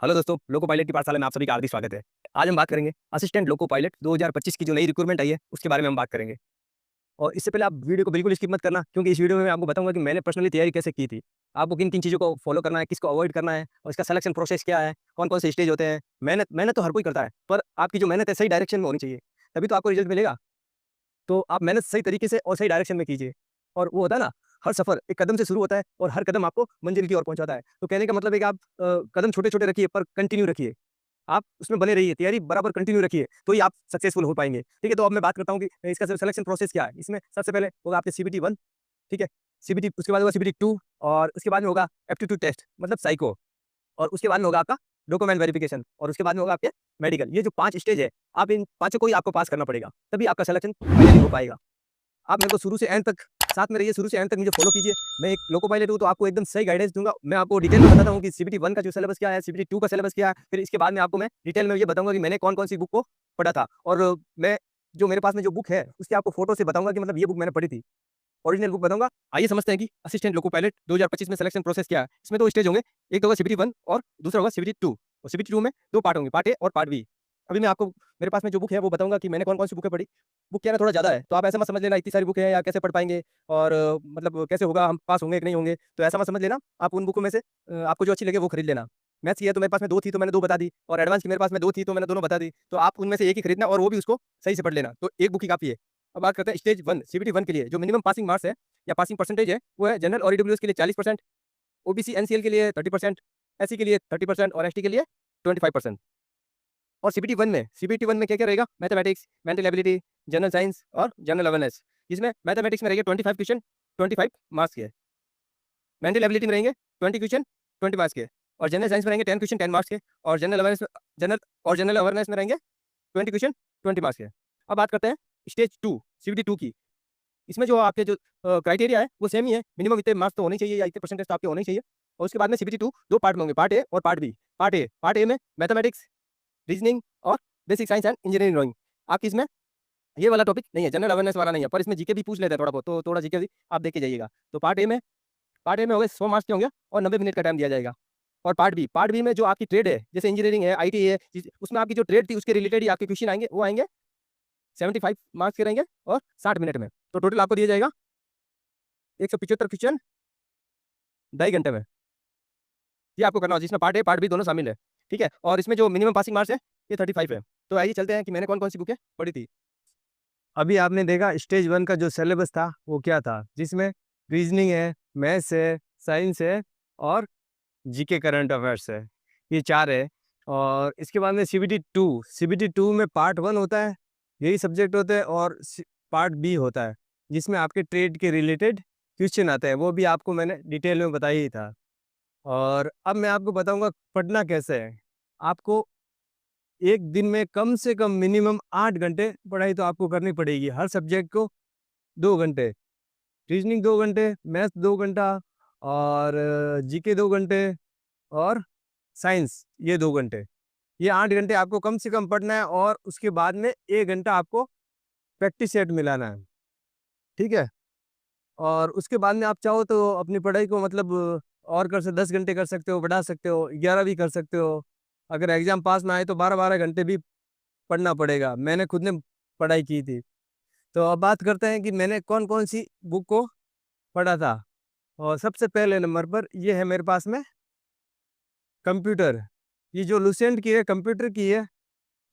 Hello दोस्तों, loco pilot की पाठशाला में आप सभी का हार्दिक स्वागत है। आज हम बात करेंगे असिस्टेंट लोको पायलट 2025 की जो नई रिक्रूटमेंट आई है, उसके बारे में हम बात करेंगे। और इससे पहले आप वीडियो को बिल्कुल स्किप मत करना, क्योंकि इस वीडियो में मैं आपको बताऊंगा कि मैंने पर्सनली तैयारी कैसे की थी। आपको किन-किन चीज़ों को फॉलो करना है, किसको अवॉइड करना है और इसका सिलेक्शन प्रोसेस क्या है, कौन-कौन से स्टेज होते हैं। मेहनत मेहनत तो हर कोई करता है, पर आपकी जो मेहनत है सही डायरेक्शन में होनी चाहिए, तभी तो आपको रिजल्ट मिलेगा। तो आप मेहनत सही तरीके से और सही डायरेक्शन में कीजिए। और वो होता है ना, हर सफ़र एक कदम से शुरू होता है और हर कदम आपको मंजिल की ओर पहुँचाता है। तो कहने का मतलब है कि आप कदम छोटे-छोटे रखिए पर कंटिन्यू रखिए। आप उसमें बने रहिए, तैयारी बराबर कंटिन्यू रखिए, तो ही आप सक्सेसफुल हो पाएँगे। ठीक है? तो अब मैं बात करता हूँ कि इसका सिलेक्शन प्रोसेस क्या है। इसमें सबसे पहले होगा आपके सीबीटी 1, ठीक है? सीबीटी उसके बाद होगा सीबीटी 2 और उसके बाद में होगा एप्टीट्यूड टेस्ट मतलब साइको और उसके बाद में होगा आपका डॉक्यूमेंट वेरिफिकेशन और उसके बाद में होगा आपके मेडिकल। ये जो 5 स्टेज है, आप इन पाँचों को ही आपको पास करना पड़ेगा, तभी आपका सिलेक्शन फाइनली हो पाएगा। आप मेरे को शुरू से एंड तक साथ में रहिए, शुरू से एंड तक मुझे फ़ॉलो कीजिए। मैं एक लोको पायलट हूँ, तो आपको एकदम सही गाइडेंस दूँगा। मैं आपको डिटेल में बताता हूँ कि सीबीटी 1 का जो सिलेबस क्या है, सीबीटी 2 का सिलेबस क्या है। फिर इसके बाद में आपको मैं डिटेल में ये बताऊँगा कि मैंने कौन-कौन सी बुक को पढ़ा था और मैं जो मेरे पास में जो बुक है, उसकी आपको फ़ोटो से बताऊँगा कि मतलब ये बुक मैंने पढ़ी थी। ओरिजिनल बुक बताऊँगा। आइए समझते हैं कि असिस्टेंट लोको पायलट 2025 में सिलेक्शन प्रोसेस क्या है। इसमें 2 स्टेज होंगे, एक तो होगा सीबीटी 1 और दूसरा होगा सीबीटी 2 और सीबीटी 2 में 2 पार्ट होंगे, पार्ट ए और पार्ट बी। अभी मैं आपको मेरे पास में जो बुक है वो बताऊँगा कि मैंने कौन-कौन सी बुकें पढ़ी। बुक क्या है ना थोड़ा ज़्यादा है, तो आप ऐसा मत समझ लेना इतनी सारी बुक है या कैसे पढ़ पाएँगे और मतलब कैसे होगा, हम पास होंगे कि नहीं होंगे, तो ऐसा मत समझ लेना। आप उन बुकों में से आपको जो अच्छी लगे वो खरीद लेना। मैथ्स की है तो मेरे पास में 2 थी तो मैंने 2 बता दी और एडवांस की मेरे पास में 2 थी तो मैंने दोनों बता दी। तो आप उनमें से एक ही खरीदना और वो भी उसको सही से पढ़ लेना। तो एक बुक ही काफ़ी है। अब बात करते हैं स्टेज 1 सीबीटी 1 के लिए जो मिनिमम पासिंग मार्क्स है या पासिंग परसेंटेज है, वो है जनरल और ईडब्ल्यूएस के लिए 40%, ओबीसी एनसीएल के लिए 30%, एससी के लिए 30% और एसटी के लिए 25%। और सीबीटी 1 में क्या-क्या रहेगा? Mathematics, mental ability, general science और जनरल अवेयरनेस। इसमें मैथमेटिक्स में रहेंगे 25 क्वेश्चन, 25 मार्क्स के। मेंटल एबिलिटी में रहेंगे 20 क्वेश्चन, 20 मार्क्स के और जनरल साइंस में रहेंगे 10 क्वेश्चन, 10 मार्क्स के और जनरल अवेयरनेस में रहेंगे 20 क्वेश्चन, 20 मार्क्स के। अब बात करते हैं स्टेज 2 सीबीटी 2 की। इसमें जो आपके जो क्राइटेरिया है वो सेम ही है, मिनिमम इतने मार्क्स तो होने ही चाहिए या इतने परसेंटेज तो आपके होने ही चाहिए। और उसके बाद में सीबीटी 2 2 पार्ट में होंगे, पार्ट ए और पार्ट बी। पार्ट ए में मैथमेटिक्स, रीजनिंग और basic science and engineering drawing. आपकी इसमें ये वाला टॉपिक नहीं है, जनरल अवेयरनेस वाला नहीं है, पर इसमें जीके भी पूछ लेते हैं थोड़ा बहुत, तो थोड़ा जीके भी आप देख के जाइएगा। तो पार्ट ए में हो गए 100 मार्क्स के होंगे और 90 मिनट का टाइम दिया जाएगा। और पार्ट बी में जो आपकी ट्रेड है, जैसे इंजीनियरिंग है, आईटी है, उसमें आपकी जो ट्रेड थी उसके रिलेटेड ही आपके क्वेश्चन आएँगे, वो आएँगे 75 मार्क्स के रहेंगे और 60 मिनट में। तो टोटल आपको दिया जाएगा 175 क्वेश्चन 2.5 घंटे में। ये आपको करना होगा जिसमें पार्ट ए, पार्ट बी दोनों शामिल है। ठीक है? और इसमें जो मिनिमम पासिंग मार्क्स है, ये 35 है। तो आइए चलते हैं कि मैंने कौन-कौन सी बुकें पढ़ी थी। अभी आपने देखा स्टेज 1 का जो सिलेबस था, वो क्या था? जिसमें रीज़निंग है, मैथ्स है, साइंस है और जीके करंट अफेयर्स है। ये 4 है और इसके बाद में सीबीटी 2 में पार्ट 1 होता है, यही सब्जेक्ट होते हैं और पार्ट बी होता है, जिसमें आपके ट्रेड के रिलेटेड क्वेश्चन आते हैं, वो भी आपको मैंने डिटेल में बताया ही था। और अब मैं आपको बताऊँगा पढ़ना कैसे है। आपको 1 दिन में कम से कम मिनिमम 8 घंटे पढ़ाई तो आपको करनी पड़ेगी। हर सब्जेक्ट को 2 घंटे, रीज़निंग 2 घंटे, मैथ्स 2 घंटा और जीके 2 घंटे और साइंस ये 2 घंटे। ये 8 घंटे आपको कम से कम पढ़ना है और उसके बाद में 1 घंटा आपको प्रैक्टिस सेट मिलाना है। ठीक है? और उसके बाद में आप चाहो तो अपनी पढ़ाई को मतलब और 10 घंटे कर सकते हो, बढ़ा सकते हो, 11 भी कर सकते हो। अगर एग्ज़ाम पास ना आए तो 12-12 घंटे भी पढ़ना पड़ेगा। मैंने खुद ने पढ़ाई की थी। तो अब बात करते हैं कि मैंने कौन-कौन सी बुक को पढ़ा था। और सबसे पहले नंबर पर ये है मेरे पास में कंप्यूटर। ये जो लुसेंट की है, कंप्यूटर की है,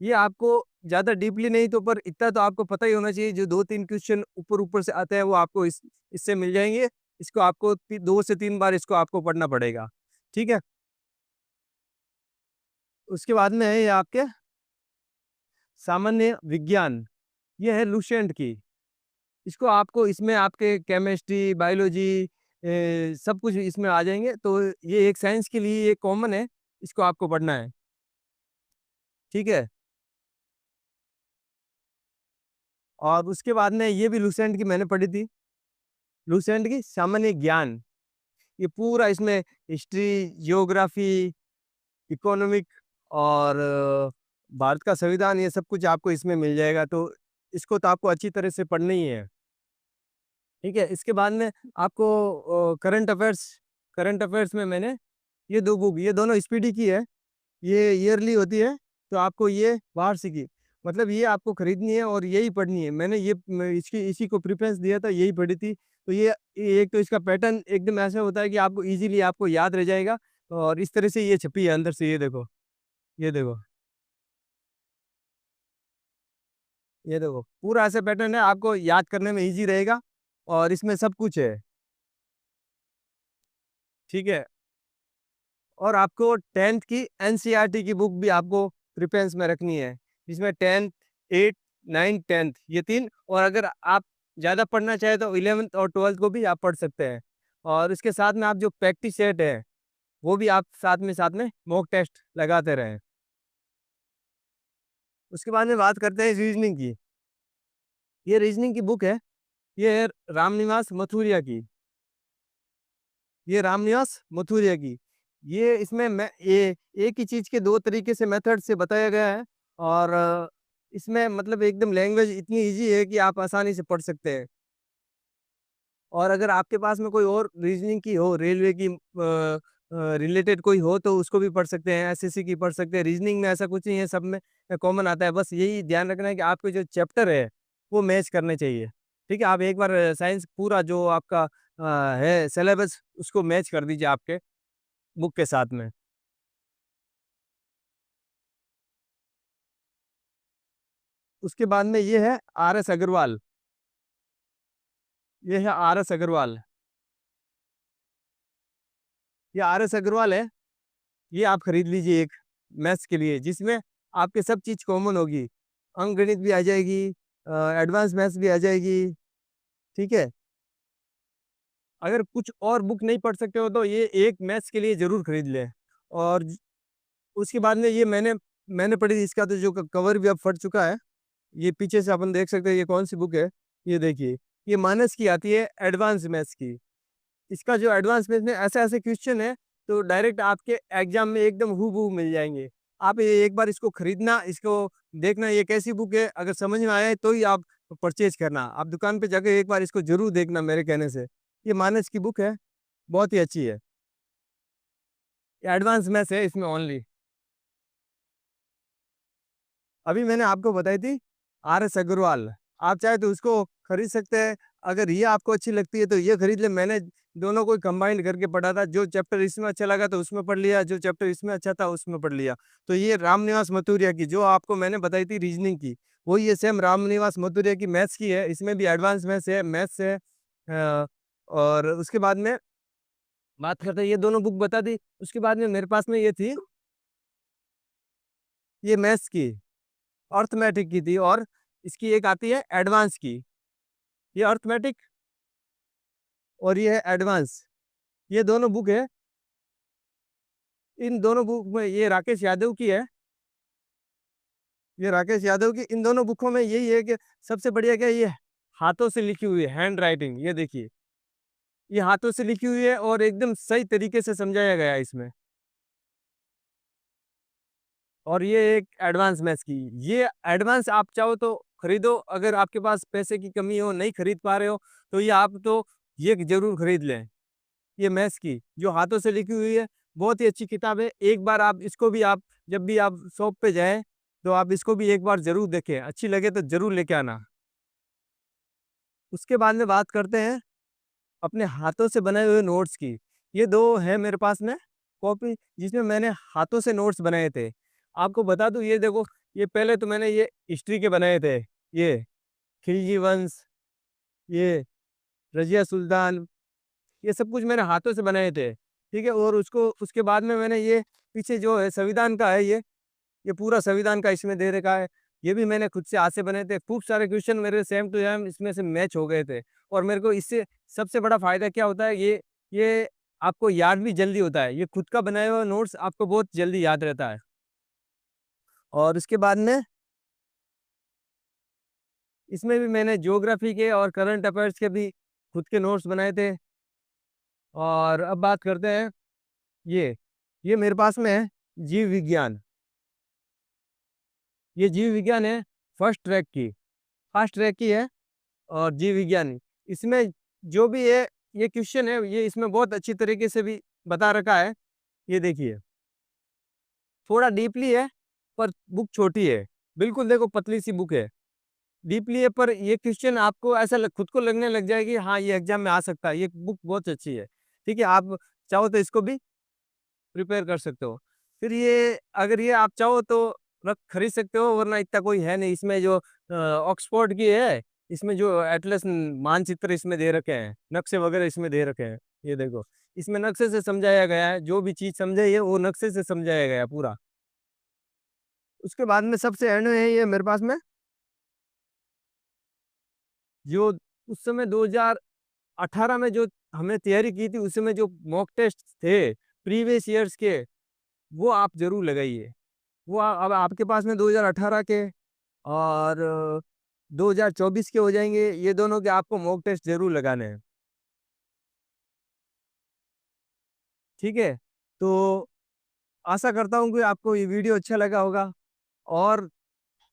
ये आपको ज़्यादा डीपली नहीं तो पर इतना तो आपको पता ही होना चाहिए, जो 2-3 क्वेश्चन ऊपर-ऊपर से आते हैं वो आपको इससे मिल जाएँगे। इसको आपको 2 से 3 बार इसको आपको पढ़ना पड़ेगा। ठीक है? उसके बाद में है ये आपके सामान्य विज्ञान, ये है लुसेंट की। इसको आपको इसमें आपके केमिस्ट्री, बायोलॉजी सब कुछ इसमें आ जाएँगे, तो ये एक साइंस के लिए ये कॉमन है, इसको आपको पढ़ना है। ठीक है? और उसके बाद में ये भी लुसेंट की मैंने पढ़ी थी। लुसेंट की सामान्य ज्ञान, ये पूरा इसमें हिस्ट्री, ज्योग्राफी, इकोनॉमिक और भारत का संविधान ये सब कुछ आपको इसमें मिल जाएगा, तो इसको तो आपको अच्छी तरह से पढ़ना ही है। ठीक है? इसके बाद में आपको करंट अफ़ेयर्स में मैंने ये 2 बुक, ये दोनों स्पीडी की है। ये ईयरली होती है, तो आपको ये वार्षिकी, मतलब ये आपको खरीदनी है और यही पढ़नी है। मैंने ये इसकी इसी को प्रेफरेंस दिया था, यही पढ़ी थी। तो ये एक तो इसका पैटर्न एकदम ऐसा होता है कि आपको इजीली आपको याद रह जाएगा। और इस तरह से ये छपी है अंदर से, ये देखो, ये देखो, पूरा ऐसा पैटर्न है, आपको याद करने में इजी रहेगा। और इसमें सब कुछ है, ठीक है। और आपको 10th की एनसीईआरटी की बुक भी आपको प्रेफरेंस में रखनी है, जिसमें 10th, 8th, 9th, 10th ये तीन। और अगर आप ज़्यादा पढ़ना चाहें तो 11th और 12th को भी आप पढ़ सकते हैं। और इसके साथ में आप जो प्रैक्टिस सेट है, वो भी आप साथ में मॉक टेस्ट लगाते रहें। उसके बाद में बात करते हैं रीजनिंग की। ये रीजनिंग की बुक है, ये है रामनिवास मथुरिया की। ये रामनिवास मथुरिया की, ये इसमें मैं ये एक ही चीज के दो तरीके से मेथड से बताया गया है। और इसमें मतलब एकदम लैंग्वेज इतनी इजी है कि आप आसानी से पढ़ सकते हैं। और अगर आपके पास में कोई और रीजनिंग की हो, रेलवे की रिलेटेड कोई हो, तो उसको भी पढ़ सकते हैं, एसएससी की पढ़ सकते हैं। रीजनिंग में ऐसा कुछ नहीं है, सब में कॉमन आता है। बस यही ध्यान रखना है कि आपके जो चैप्टर है वो मैच करने चाहिए। ठीक है, आप एक बार साइंस पूरा जो आपका है सिलेबस, उसको मैच कर दीजिए आपके बुक के साथ में। उसके बाद में ये है आर एस अग्रवाल। ये है आर एस अग्रवाल। ये आर एस अग्रवाल है, ये आप खरीद लीजिए एक, मैथ्स के लिए, जिसमें आपके सब चीज कॉमन होगी। अंकगणित भी आ जाएगी, एडवांस मैथ्स भी आ जाएगी। ठीक है। अगर कुछ और बुक नहीं पढ़ सकते हो तो ये एक मैथ्स के लिए जरूर खरीद लें। और उसके बाद में ये मैंने पढ़ी थी, इसका तो जो कवर भी अब फट चुका है। ये पीछे से अपन देख सकते हैं, ये कौन सी बुक है। ये देखिए, ये माइनस की आती है, एडवांस मैथ्स की। इसका जो एडवांस मैथ्स में ऐसे ऐसे क्वेश्चन है, तो डायरेक्ट आपके एग्जाम में एकदम हूबहू मिल जाएंगे। आप ये एक बार इसको खरीदना, इसको देखना ये कैसी बुक है। अगर समझ में आया है तो ही आप परचेज करना। आप दुकान पे जाकर एक बार इसको जरूर देखना मेरे कहने से। ये मानस की बुक है, बहुत ही अच्छी है। एडवांस मैथ्स है इसमें ओनली। अभी मैंने आपको बताई थी आर एस अग्रवाल, आप चाहे तो उसको खरीद सकते हैं। अगर ये आपको अच्छी लगती है तो ये खरीद ले। मैंने दोनों को कंबाइन करके पढ़ा था, जो चैप्टर इसमें अच्छा लगा तो उसमें पढ़ लिया, जो चैप्टर इसमें अच्छा था उसमें पढ़ लिया। तो ये रामनिवास मथुरिया की जो आपको मैंने बताई थी रीजनिंग की, वो ये सेम रामनिवास मथुरिया की मैथ्स की है। इसमें भी एडवांस मैथ्स है, मैथ्स है। और उसके बाद में बात करते हैं, ये दोनों बुक बता दी। उसके बाद में मेरे पास में ये थी, ये मैथ्स की, अर्थमेटिक की थी। और इसकी एक आती है एडवांस की, ये अर्थमेटिक और ये है एडवांस। ये दोनों बुक है। इन दोनों बुक में, ये राकेश यादव की है, ये राकेश यादव की। इन दोनों बुकों में यही है कि सबसे बढ़िया क्या है, ये हाथों से लिखी हुई है, हैंड राइटिंग। ये देखिए, ये हाथों से लिखी हुई है और एकदम सही तरीके से समझाया गया है इसमें। और ये एक एडवांस मैथ्स की, ये एडवांस आप चाहो तो खरीदो। अगर आपके पास पैसे की कमी हो, नहीं खरीद पा रहे हो, तो ये आप तो ये जरूर खरीद लें। ये मैथ्स की जो हाथों से लिखी हुई है, बहुत ही अच्छी किताब है। एक बार आप इसको भी, आप जब भी आप शॉप पे जाएं, तो आप इसको भी एक बार जरूर देखें, अच्छी लगे तो जरूर लेके आना। उसके बाद में बात करते हैं अपने हाथों से बनाए हुए नोट्स की। ये दो है मेरे पास में कॉपी, जिसमें मैंने हाथों से नोट्स बनाए थे। आपको बता दूं, ये देखो, ये पहले तो मैंने ये हिस्ट्री के बनाए थे। ये खिलजी वंश, ये रजिया सुल्तान, ये सब कुछ मैंने हाथों से बनाए थे। ठीक है। और उसको उसके बाद में मैंने ये पीछे जो है संविधान का है, ये पूरा संविधान का इसमें दे रखा है। ये भी मैंने खुद से हाथ से बने थे। खूब सारे क्वेश्चन मेरे सेम टू सेम इसमें से मैच हो गए थे। और मेरे को इससे सबसे बड़ा फायदा क्या होता है, ये आपको याद भी जल्दी होता है। ये खुद का बनाया हुआ नोट्स आपको बहुत जल्दी याद रहता है। और उसके बाद में इसमें भी मैंने ज्योग्राफी के और करंट अफेयर्स के भी खुद के नोट्स बनाए थे। और अब बात करते हैं, ये मेरे पास में है जीव विज्ञान। ये जीव विज्ञान है, फर्स्ट ट्रैक की है। और जीव विज्ञान, इसमें जो भी है, ये क्वेश्चन है, ये इसमें बहुत अच्छी तरीके से भी बता रखा है। ये देखिए, थोड़ा डीपली है पर बुक छोटी है, बिल्कुल देखो पतली सी बुक है, डीपली है पर ये क्वेश्चन आपको ऐसा खुद को लगने लग जाएगी हाँ ये एग्जाम में आ सकता है, ये बुक बहुत अच्छी है। ठीक है, आप चाहो तो इसको भी प्रिपेयर कर सकते हो। फिर ये अगर ये आप चाहो तो रख खरीद सकते हो, वरना इतना कोई है नहीं इसमें जो ऑक्सफोर्ड की है, इसमें जो एटलस मानचित्र इसमें दे रखे हैं, नक्शे वगैरह इसमें दे रखे हैं, ये देखो इसमें नक्शे से समझाया गया है, जो भी चीज समझाई है वो नक्शे से समझाया गया है पूरा। उसके बाद में सबसे एंड में है ये मेरे पास में जो उस समय 2018 में जो हमने तैयारी की थी, उस समय जो मॉक टेस्ट थे प्रीवियस ईयर्स के, वो आप जरूर लगाइए। वो अब आपके पास में 2018 के और 2024 के हो जाएंगे, ये दोनों के आपको मॉक टेस्ट जरूर लगाने हैं। ठीक है, तो आशा करता हूँ कि आपको ये वीडियो अच्छा लगा होगा और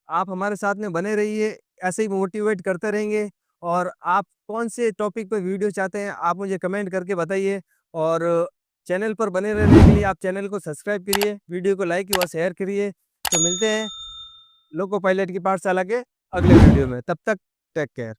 आप हमारे साथ में बने रहिए, ऐसे ही मोटिवेट करते रहेंगे। और आप कौन से टॉपिक पर वीडियो चाहते हैं आप मुझे कमेंट करके बताइए, और चैनल पर बने रहने के लिए आप चैनल को सब्सक्राइब करिए, वीडियो को लाइक व शेयर करिए। तो मिलते हैं लोको पायलट की पाठशाला के अगले वीडियो में, तब तक टेक केयर।